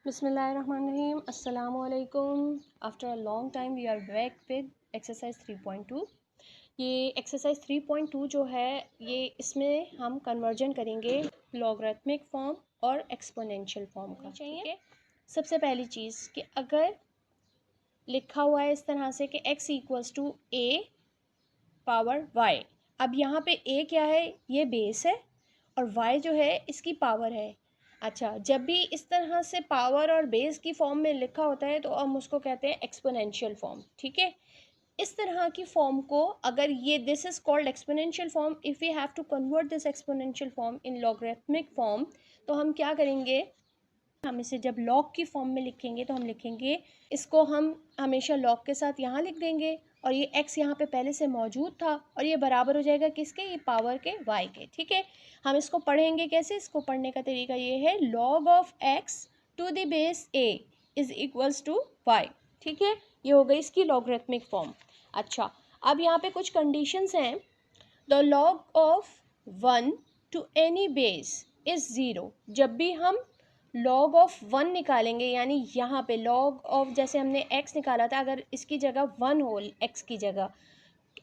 बिस्मिल्लाहिर्रहमानिर्रहीम अस्सलाम वालेकुम। After a long time we are back with exercise 3.2। ये एक्सरसाइज 3.2 जो है ये इसमें हम कन्वर्जन करेंगे लॉगरिथमिक फॉर्म और एक्सपोनेंशियल फॉर्म का। चाहिए सबसे पहली चीज़ कि अगर लिखा हुआ है इस तरह से कि x equals to a power y। अब यहाँ पे a क्या है, ये बेस है और y जो है इसकी पावर है। अच्छा, जब भी इस तरह से पावर और बेस की फॉर्म में लिखा होता है तो हम उसको कहते हैं एक्सपोनेंशियल फॉर्म। ठीक है, इस तरह की फॉर्म को अगर ये this is called exponential form, if we have to convert this exponential form in logarithmic form, तो हम क्या करेंगे, हम इसे जब लॉग की फॉर्म में लिखेंगे तो हम लिखेंगे, इसको हम हमेशा लॉग के साथ यहाँ लिख देंगे और ये x यहाँ पे पहले से मौजूद था और ये बराबर हो जाएगा किसके, ये पावर के y के। ठीक है, हम इसको पढ़ेंगे कैसे, इसको पढ़ने का तरीका ये है, log of x to the base a is equals to y। ठीक है, ये हो गई इसकी लॉगरिथमिक फॉर्म। अच्छा, अब यहाँ पे कुछ कंडीशंस हैं। The log of 1 to any base is 0। जब भी हम लॉग ऑफ 1 निकालेंगे, यानी यहाँ पे लॉग ऑफ, जैसे हमने x निकाला था, अगर इसकी जगह 1 हो x की जगह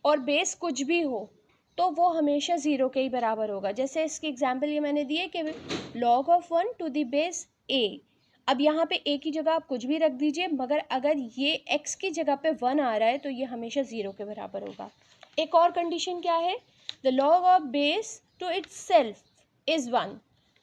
और बेस कुछ भी हो तो वो हमेशा 0 के ही बराबर होगा। जैसे इसकी एग्जांपल ये मैंने दी है कि log of 1 to the base a। अब यहाँ पे a की जगह आप कुछ भी रख दीजिए, मगर अगर ये x की जगह पे 1 आ रहा है तो ये हमेशा 0 के बराबर होगा। एक और कंडीशन क्या है, the log of base to itself is 1।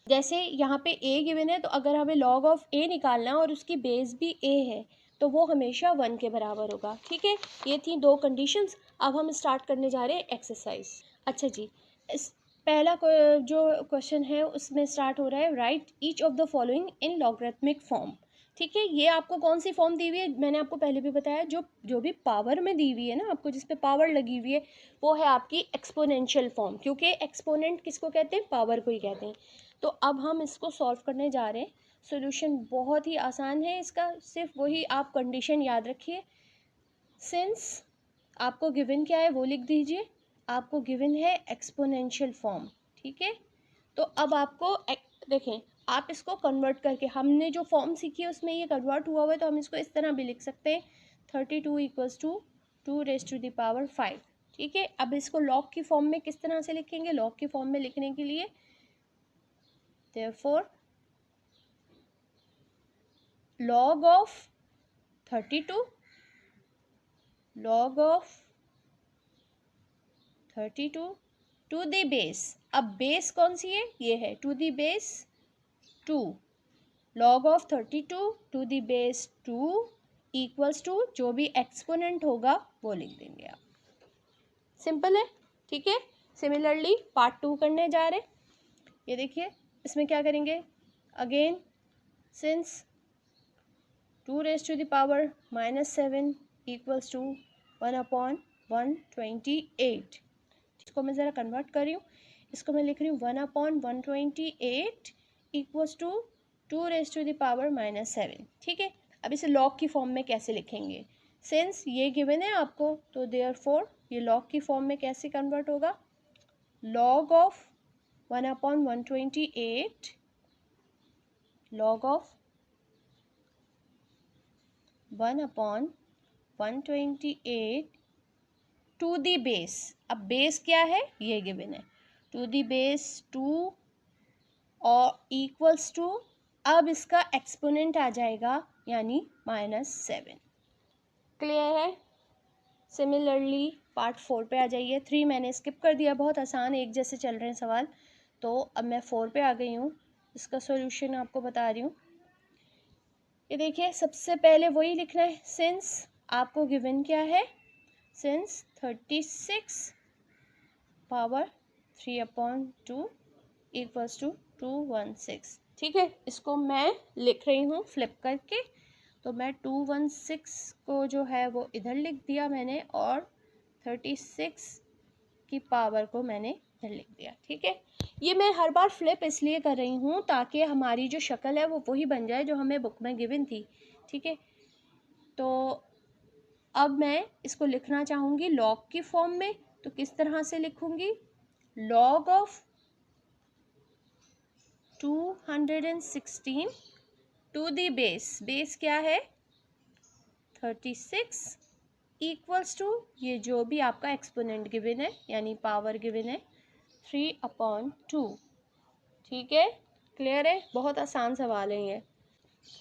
जैसे यहाँ पे a गिवन है तो अगर हमें लॉग ऑफ a निकालना है और उसकी बेस भी a है तो वो हमेशा 1 के बराबर होगा। ठीक है, ये थी दो कंडीशंस। अब हम स्टार्ट करने जा रहे हैं एक्सरसाइज। अच्छा जी, इस पहला जो क्वेश्चन है उसमें स्टार्ट हो रहा है, right each of the following in logarithmic form. ठीक है, ये आपको कौन सी फॉर्म दी हुई है, मैंने आपको पहले भी बताया, जो भी पावर में दी हुई है ना आपको, जिस पे पावर लगी हुई है वो है आपकी एक्सपोनेंशियल फॉर्म, क्योंकि एक्सपोनेंट किसको कहते हैं, पावर को ही कहते हैं। तो अब हम इसको सॉल्व करने जा रहे हैं। सॉल्यूशन बहुत ही आसान है इसका, सिर्फ वही आप कंडीशन याद रखिए। सिंस आपको गिवन क्या है वो लिख दीजिए, आपको गिवन है एक्सपोनेंशियल फॉर्म। ठीक है, तो अब आपको देखें, आप इसको कन्वर्ट करके, हमने जो फॉर्म सीखी है उसमें ये कन्वर्ट हुआ हुआ है तो हम इसको इस तरह भी लिख सकते हैं, 32 equals to 2 raise to the power 5। ठीक है, अब इसको लॉग की फॉर्म में किस तरह से लिखेंगे, लॉग की फॉर्म में लिखने के लिए therefore log of 32 log of 32 to the base, अब बेस कौन सी है, ये है to the base 2, log of 32 to the base 2 equals to जो भी एक्सपोनेंट होगा वो लिख देंगे आप। सिंपल है। ठीक है, सिमिलरली पार्ट 2 करने जा रहे, ये देखिए इसमें क्या करेंगे, again since 2 raise to the power -7 equals to 1/128। इसको मैं ज़रा कन्वर्ट कर रही हूँ, इसको मैं लिख रही हूँ 1/128 equals to 2 raise to the power -7। ठीक है, अब इसे लॉग की फॉर्म में कैसे लिखेंगे, सिंस ये गिवन है आपको तो देयरफॉर ये लॉग की फॉर्म में कैसे कन्वर्ट होगा, log of 1/128 log of 1/128 to the base, अब बेस क्या है ये गिवन है, टू दी बेस 2 और इक्वल्स टू, अब इसका एक्सपोनेंट आ जाएगा यानी -7। क्लियर है। सिमिलरली पार्ट 4 पे आ जाइए, 3 मैंने स्किप कर दिया, बहुत आसान एक जैसे चल रहे हैं सवाल, तो अब मैं 4 पे आ गई हूँ, इसका सॉल्यूशन आपको बता रही हूँ। ये देखिए सबसे पहले वही लिखना है, सिंस आपको गिवन क्या है, सिंस 36 पावर 3/2 इक्वल्स टू 216। ठीक है, इसको मैं लिख रही हूँ फ्लिप करके, तो मैं 216 को जो है वो इधर लिख दिया मैंने और 36 की पावर को मैंने इधर लिख दिया। ठीक है, ये मैं हर बार फ्लिप इसलिए कर रही हूँ ताकि हमारी जो शक्ल है वो वही बन जाए जो हमें बुक में गिवन थी। ठीक है, तो अब मैं इसको लिखना चाहूँगी लॉग की फॉर्म में, तो किस तरह से लिखूँगी, log of 216 to the base, base क्या है 36 इक्वल्स टू ये जो भी आपका एक्सपोनेंट गिवन है यानी पावर गिवन है 3/2। ठीक है, क्लियर है, बहुत आसान सवाल है ये।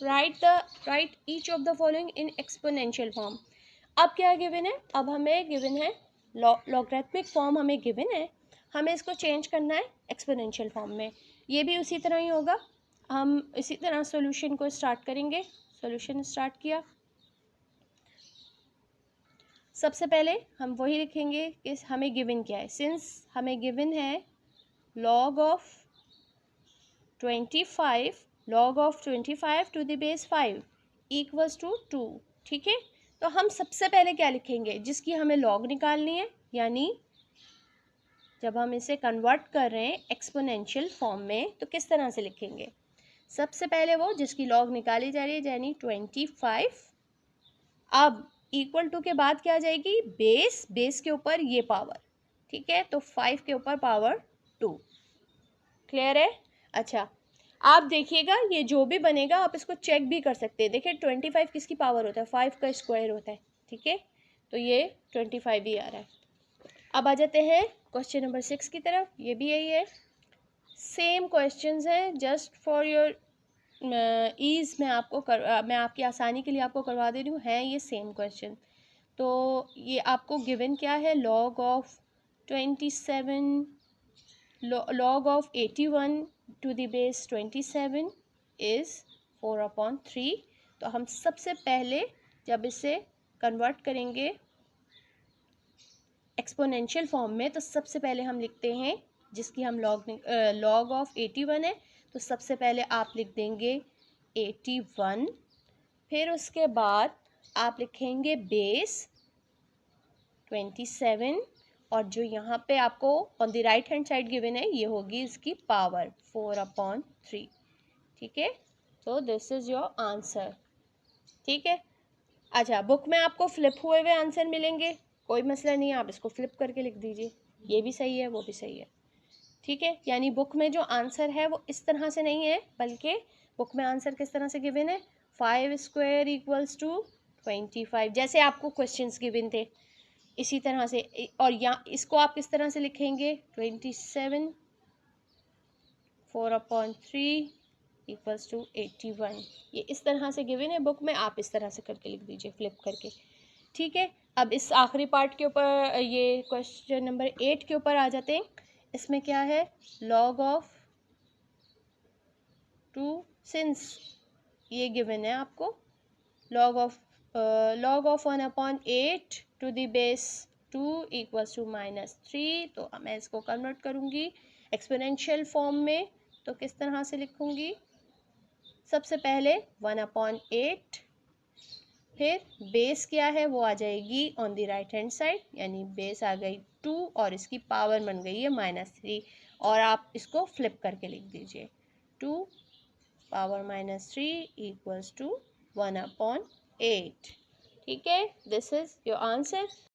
Right each of the following in exponential form. अब क्या गिवन है, अब हमें गिवन है लॉगरिथमिक फॉर्म हमें गिवन है, हमें इसको चेंज करना है एक्सपोनेंशियल फॉर्म में। ये भी उसी तरह ही होगा, हम इसी तरह सॉल्यूशन को स्टार्ट करेंगे। सॉल्यूशन स्टार्ट किया, सबसे पहले हम वही लिखेंगे कि हमें गिवन क्या है। सिंस हमें गिवन है log of 25 to the base 5 equals to 2। ठीक है, तो हम सबसे पहले क्या लिखेंगे, जिसकी हमें log निकालनी है, यानी जब हम इसे कन्वर्ट कर रहे हैं एक्सपोनेंशियल फॉर्म में तो किस तरह से लिखेंगे। सबसे पहले वो जिसकी log निकाली जा रही है यानी 25। अब इक्वल टू के बाद क्या आ जाएगी, बेस, बेस के ऊपर ये पावर। ठीक है, तो 5 के ऊपर पावर 2। क्लियर है। अच्छा, आप देखिएगा ये जो भी बनेगा आप इसको चेक भी कर सकते हैं। देखिए 25 किसकी पावर होता है, 5 का स्क्वायर होता है। ठीक है, तो ये 25 ही आ रहा है। अब आ जाते हैं क्वेश्चन नंबर 6 की तरफ। ये भी यही है, सेम क्वेश्चंस हैं, जस्ट फॉर योर ईज़ मैं मैं आपकी आसानी के लिए आपको करवा दे रही हूँ, है ये सेम क्वेश्चन। तो ये आपको गिवन क्या है, log of 27 log of 81 to the base 27 is 4/3। तो हम सबसे पहले जब इसे कन्वर्ट करेंगे एक्सपोनेंशियल फॉर्म में तो सबसे पहले हम लिखते हैं जिसकी हम log of 81 है, तो सबसे पहले आप लिख देंगे 81। फिर उसके बाद आप लिखेंगे बेस 27 और जो यहाँ पे आपको on the right hand side given है ये होगी इसकी पावर 4/3। ठीक है, तो दिस इज योर आंसर। ठीक है, अच्छा बुक में आपको फ्लिप हुए हुए आंसर मिलेंगे, कोई मसला नहीं, आप इसको फ्लिप करके लिख दीजिए, ये भी सही है वो भी सही है। ठीक है, यानी बुक में जो आंसर है वो इस तरह से नहीं है, बल्कि बुक में आंसर किस तरह से गिवन है, 5 स्क्वायर इक्वल्स टू 25, जैसे आपको क्वेश्चंस गिवन थे इसी तरह से। और यहाँ इसको आप किस तरह से लिखेंगे, 27 4/3 इक्वल्स टू 81। ये इस तरह से गिवन है बुक में, आप इस तरह से करके लिख दीजिए फ्लिप करके। ठीक है, अब इस आखिरी पार्ट के ऊपर, ये क्वेश्चन नंबर 8 के ऊपर आ जाते हैं। इसमें क्या है, log of 2, सिंस ये गिवन है आपको log of 1/8 to the base 2 equals to -3। तो मैं इसको कन्वर्ट करूँगी एक्सपोनेंशियल फॉर्म में, तो किस तरह से लिखूँगी, सबसे पहले 1/8, फिर बेस क्या है वो आ जाएगी on the right hand side, यानी बेस आ गई 2 और इसकी पावर बन गई है -3, और आप इसको फ्लिप करके लिख दीजिए 2 पावर -3 इक्वल्स टू 1/8। ठीक है, दिस इज योर आंसर।